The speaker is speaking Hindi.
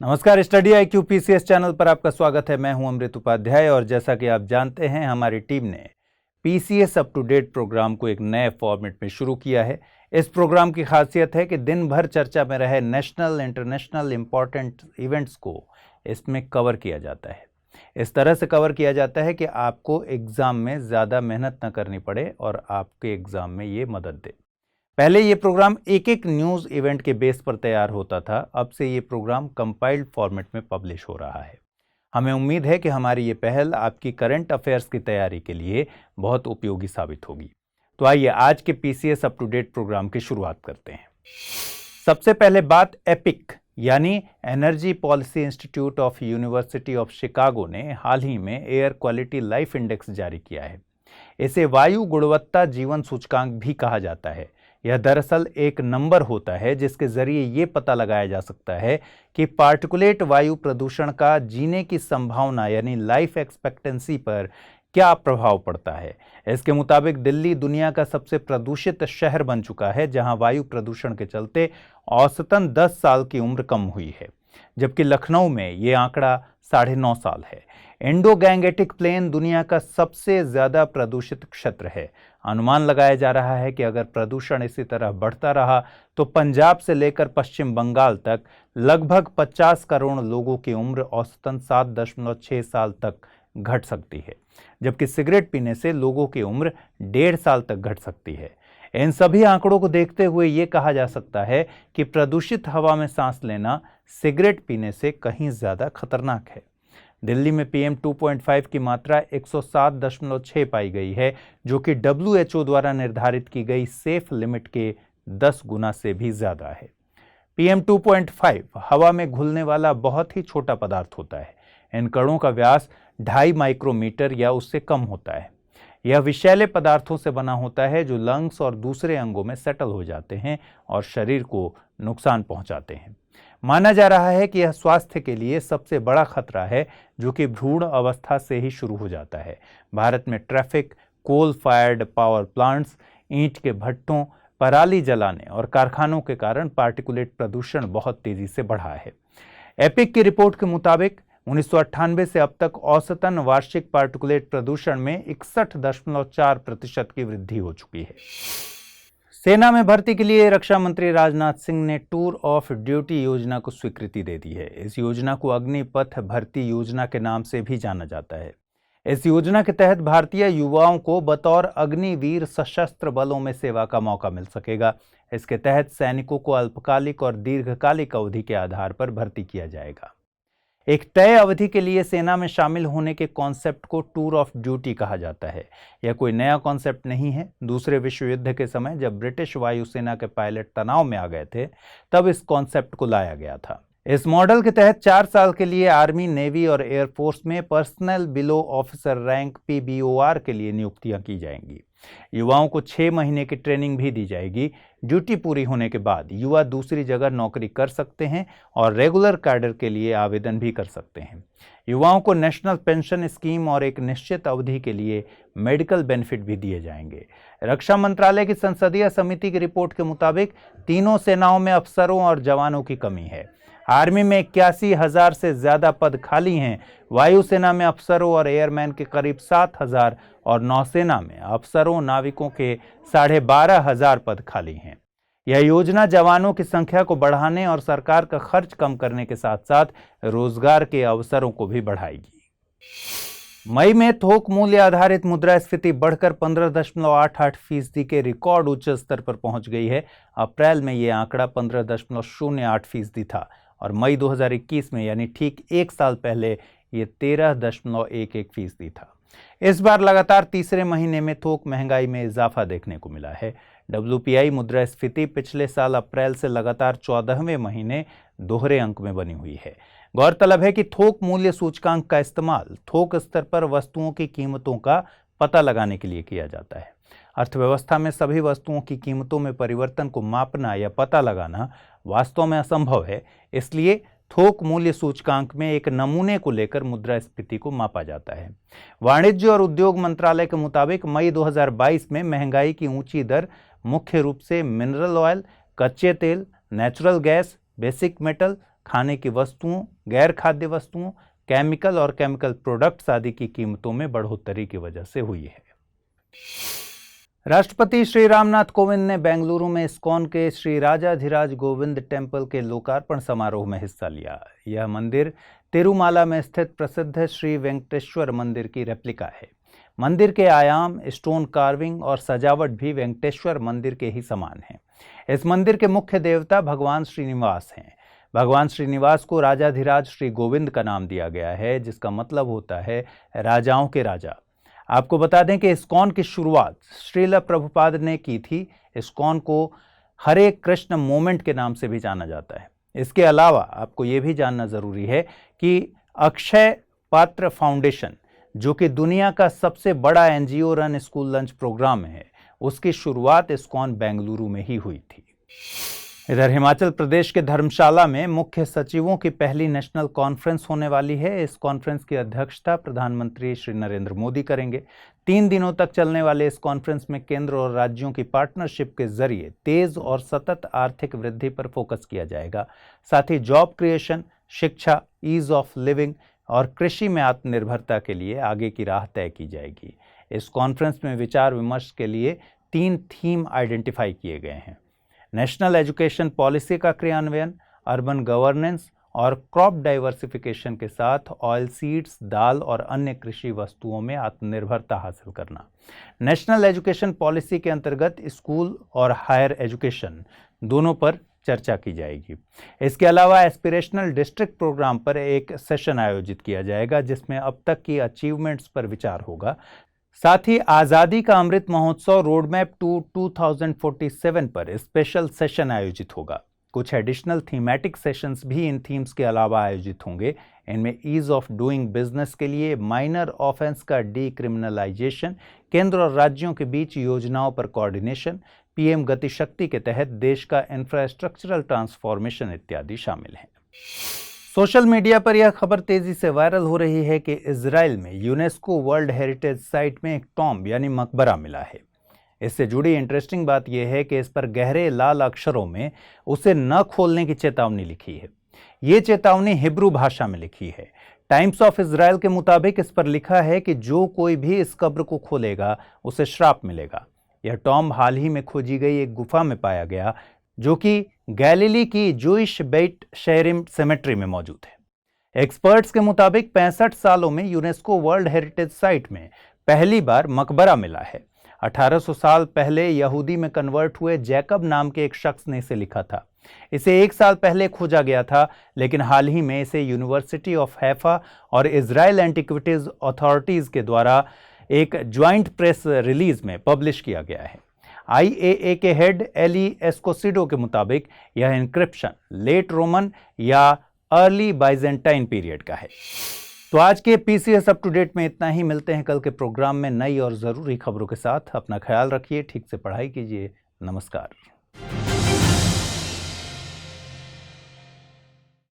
नमस्कार, स्टडी IQ PCS चैनल पर आपका स्वागत है। मैं हूं अमृत उपाध्याय और जैसा कि आप जानते हैं हमारी टीम ने PCS up to date program को एक नए फॉर्मेट में शुरू किया है। इस प्रोग्राम की खासियत है कि दिन भर चर्चा में रहे नेशनल इंटरनेशनल इम्पॉर्टेंट इवेंट्स को इसमें कवर किया जाता है। इस तरह से कवर किया जाता है कि आपको एग्ज़ाम में ज़्यादा मेहनत न करनी पड़े और आपके एग्ज़ाम में ये मदद दे। पहले ये प्रोग्राम एक एक न्यूज़ इवेंट के बेस पर तैयार होता था, अब से ये प्रोग्राम कंपाइल्ड फॉर्मेट में पब्लिश हो रहा है। हमें उम्मीद है कि हमारी ये पहल आपकी करंट अफेयर्स की तैयारी के लिए बहुत उपयोगी साबित होगी। तो आइए आज के PCS up to date program की शुरुआत करते हैं। सबसे पहले बात एपिक यानी energy policy institute of university of Chicago ने हाल ही में एयर क्वालिटी लाइफ इंडेक्स जारी किया है। इसे वायु गुणवत्ता जीवन सूचकांक भी कहा जाता है। यह दरअसल एक नंबर होता है जिसके जरिए ये पता लगाया जा सकता है कि पार्टिकुलेट वायु प्रदूषण का जीने की संभावना यानी लाइफ एक्सपेक्टेंसी पर क्या प्रभाव पड़ता है। इसके मुताबिक दिल्ली दुनिया का सबसे प्रदूषित शहर बन चुका है, जहां वायु प्रदूषण के चलते औसतन 10 साल की उम्र कम हुई है, जबकि लखनऊ में ये आंकड़ा 9.5 साल है। इंडो गैंगेटिक प्लेन दुनिया का सबसे ज्यादा प्रदूषित क्षेत्र है। अनुमान लगाया जा रहा है कि अगर प्रदूषण इसी तरह बढ़ता रहा तो पंजाब से लेकर पश्चिम बंगाल तक लगभग 50 करोड़ लोगों की उम्र औसतन 7.6 साल तक घट सकती है, जबकि सिगरेट पीने से लोगों की उम्र 1.5 साल तक घट सकती है। इन सभी आंकड़ों को देखते हुए ये कहा जा सकता है कि प्रदूषित हवा में सांस लेना सिगरेट पीने से कहीं ज्यादा खतरनाक है। दिल्ली में PM 2.5 की मात्रा 107.6 पाई गई है, जो कि WHO द्वारा निर्धारित की गई सेफ लिमिट के 10 गुना से भी ज्यादा है। PM 2.5 हवा में घुलने वाला बहुत ही छोटा पदार्थ होता है। इन कणों का व्यास 2.5 माइक्रोमीटर या उससे कम होता है। यह विषैले पदार्थों से बना होता है जो लंग्स और दूसरे अंगों में सेटल हो जाते हैं और शरीर को नुकसान पहुंचाते हैं। माना जा रहा है कि यह स्वास्थ्य के लिए सबसे बड़ा खतरा है, जो कि भ्रूण अवस्था से ही शुरू हो जाता है। भारत में traffic, coal fired power plants, ईंट के भट्टों, पराली जलाने और कारखानों के कारण पार्टिकुलेट प्रदूषण बहुत तेजी से बढ़ा है। एपिक की रिपोर्ट के मुताबिक 1998 से अब तक औसतन वार्षिक पार्टिकुलेट प्रदूषण में 61.4% की वृद्धि हो चुकी है। सेना में भर्ती के लिए रक्षा मंत्री राजनाथ सिंह ने टूर ऑफ ड्यूटी योजना को स्वीकृति दे दी है। इस योजना को अग्निपथ भर्ती योजना के नाम से भी जाना जाता है। इस योजना के तहत भारतीय युवाओं को बतौर अग्निवीर सशस्त्र बलों में सेवा का मौका मिल सकेगा। इसके तहत सैनिकों को अल्पकालिक और दीर्घकालिक अवधि के आधार पर भर्ती किया जाएगा। एक तय अवधि के लिए सेना में शामिल होने के कॉन्सेप्ट को टूर ऑफ ड्यूटी कहा जाता है। यह कोई नया कॉन्सेप्ट नहीं है। दूसरे विश्व युद्ध के समय जब ब्रिटिश वायुसेना के पायलट तनाव में आ गए थे, तब इस कॉन्सेप्ट को लाया गया था। इस मॉडल के तहत 4 साल के लिए आर्मी, नेवी और एयरफोर्स में personal below officer rank PBOR के लिए नियुक्तियां की जाएंगी। युवाओं को 6 महीने की ट्रेनिंग भी दी जाएगी। ड्यूटी पूरी होने के बाद युवा दूसरी जगह नौकरी कर सकते हैं और रेगुलर कैडर के लिए आवेदन भी कर सकते हैं। युवाओं को नेशनल पेंशन स्कीम और एक निश्चित अवधि के लिए मेडिकल बेनिफिट भी दिए जाएंगे। रक्षा मंत्रालय की संसदीय समिति की रिपोर्ट के मुताबिक तीनों सेनाओं में अफसरों और जवानों की कमी है। आर्मी में 81,000 से ज्यादा पद खाली हैं। वायुसेना में अफसरों और एयरमैन के करीब 7,000 और नौसेना में अफसरों नाविकों के 12,500 पद खाली हैं। यह योजना जवानों की संख्या को बढ़ाने और सरकार का खर्च कम करने के साथ साथ रोजगार के अवसरों को भी बढ़ाएगी। मई में थोक मूल्य आधारित मुद्रास्फीति बढ़कर 15.88% के रिकॉर्ड उच्च स्तर पर पहुंच गई है। अप्रैल में यह आंकड़ा 15.08% था और मई 2021 में यानी ठीक 1 साल पहले ये 13.11% था। इस बार लगातार तीसरे महीने में थोक महंगाई में इजाफा देखने को मिला है। WPI मुद्रास्फीति पिछले साल अप्रैल से लगातार 14वें महीने दोहरे अंक में बनी हुई है। गौरतलब है कि थोक मूल्य सूचकांक का इस्तेमाल थोक स्तर पर वस्तुओं की कीमतों का पता लगाने के लिए किया जाता है। अर्थव्यवस्था में सभी वस्तुओं की कीमतों में परिवर्तन को मापना या पता लगाना वास्तव में असंभव है। इसलिए थोक मूल्य सूचकांक में एक नमूने को लेकर मुद्रास्फीति को मापा जाता है। वाणिज्य और उद्योग मंत्रालय के मुताबिक मई 2022 में महंगाई की ऊंची दर मुख्य रूप से मिनरल ऑयल, कच्चे तेल, नेचुरल गैस, बेसिक मेटल, खाने की वस्तुओं, गैर खाद्य वस्तुओं, केमिकल और केमिकल प्रोडक्ट्स आदि की कीमतों में बढ़ोतरी की वजह से हुई है। राष्ट्रपति श्री रामनाथ कोविंद ने बेंगलुरु में इस्कॉन के श्री राजाधिराज गोविंद टेम्पल के लोकार्पण समारोह में हिस्सा लिया। यह मंदिर तिरुमाला में स्थित प्रसिद्ध श्री वेंकटेश्वर मंदिर की रेप्लिका है। मंदिर के आयाम, स्टोन कार्विंग और सजावट भी वेंकटेश्वर मंदिर के ही समान है। इस मंदिर के मुख्य देवता भगवान श्रीनिवास हैं। भगवान श्रीनिवास को राजाधिराज श्री गोविंद का नाम दिया गया है, जिसका मतलब होता है राजाओं के राजा। आपको बता दें कि इस्कॉन की शुरुआत श्रील प्रभुपाद ने की थी। इस्कॉन को हरे कृष्ण मूवमेंट के नाम से भी जाना जाता है। इसके अलावा आपको ये भी जानना जरूरी है कि अक्षय पात्र फाउंडेशन, जो कि दुनिया का सबसे बड़ा NGO run school lunch program है, उसकी शुरुआत इस्कॉन बेंगलुरु में ही हुई थी। इधर हिमाचल प्रदेश के धर्मशाला में मुख्य सचिवों की पहली नेशनल कॉन्फ्रेंस होने वाली है। इस कॉन्फ्रेंस की अध्यक्षता प्रधानमंत्री श्री नरेंद्र मोदी करेंगे। 3 दिनों तक चलने वाले इस कॉन्फ्रेंस में केंद्र और राज्यों की पार्टनरशिप के जरिए तेज और सतत आर्थिक वृद्धि पर फोकस किया जाएगा। साथ ही जॉब क्रिएशन, शिक्षा, ईज ऑफ लिविंग और कृषि में आत्मनिर्भरता के लिए आगे की राह तय की जाएगी। इस कॉन्फ्रेंस में विचार विमर्श के लिए 3 थीम आइडेंटिफाई किए गए हैं: नेशनल एजुकेशन पॉलिसी का क्रियान्वयन, अर्बन गवर्नेंस और क्रॉप डाइवर्सिफिकेशन के साथ ऑयल सीड्स, दाल और अन्य कृषि वस्तुओं में आत्मनिर्भरता हासिल करना। नेशनल एजुकेशन पॉलिसी के अंतर्गत स्कूल और हायर एजुकेशन दोनों पर चर्चा की जाएगी। इसके अलावा एस्पिरेशनल डिस्ट्रिक्ट प्रोग्राम पर एक सेशन आयोजित किया जाएगा, जिसमें अब तक की अचीवमेंट्स पर विचार होगा। साथ ही आज़ादी का अमृत महोत्सव रोडमैप टू 2047 पर स्पेशल सेशन आयोजित होगा। कुछ एडिशनल थीमेटिक सेशंस भी इन थीम्स के अलावा आयोजित होंगे। इनमें ईज ऑफ डूइंग बिजनेस के लिए माइनर ऑफेंस का डीक्रिमिनलाइजेशन, केंद्र और राज्यों के बीच योजनाओं पर कोऑर्डिनेशन, पीएम गति शक्ति के तहत देश का इंफ्रास्ट्रक्चरल ट्रांसफॉर्मेशन इत्यादि शामिल हैं। सोशल मीडिया पर यह खबर तेजी से वायरल हो रही है कि इजराइल में यूनेस्को वर्ल्ड हेरिटेज साइट में एक टॉम्ब यानी मकबरा मिला है। इससे जुड़ी इंटरेस्टिंग बात यह है कि इस पर गहरे लाल अक्षरों में उसे न खोलने की चेतावनी लिखी है। ये चेतावनी हिब्रू भाषा में लिखी है। टाइम्स ऑफ इजराइल के मुताबिक इस पर लिखा है कि जो कोई भी इस कब्र को खोलेगा उसे श्राप मिलेगा। यह टॉम्ब हाल ही में खोजी गई एक गुफा में पाया गया, जो कि गैलीली की जूइश बेट शेरिम सेमेट्री में मौजूद है। एक्सपर्ट्स के मुताबिक 65 सालों में यूनेस्को वर्ल्ड हेरिटेज साइट में पहली बार मकबरा मिला है। 1800 साल पहले यहूदी में कन्वर्ट हुए जैकब नाम के एक शख्स ने इसे लिखा था। इसे 1 साल पहले खोजा गया था, लेकिन हाल ही में इसे यूनिवर्सिटी ऑफ हैफा और इजराइल एंटिक्विटीज अथॉरिटीज के द्वारा एक ज्वाइंट प्रेस रिलीज में पब्लिश किया गया है। आईएए के हेड एली एस्कोसिडो के मुताबिक यह इंक्रिप्शन लेट रोमन या अर्ली बाइजेंटाइन पीरियड का है। तो आज के पीसीएस अप टू डेट में इतना ही। मिलते हैं कल के प्रोग्राम में नई और ज़रूरी खबरों के साथ। अपना ख्याल रखिए, ठीक से पढ़ाई कीजिए। नमस्कार।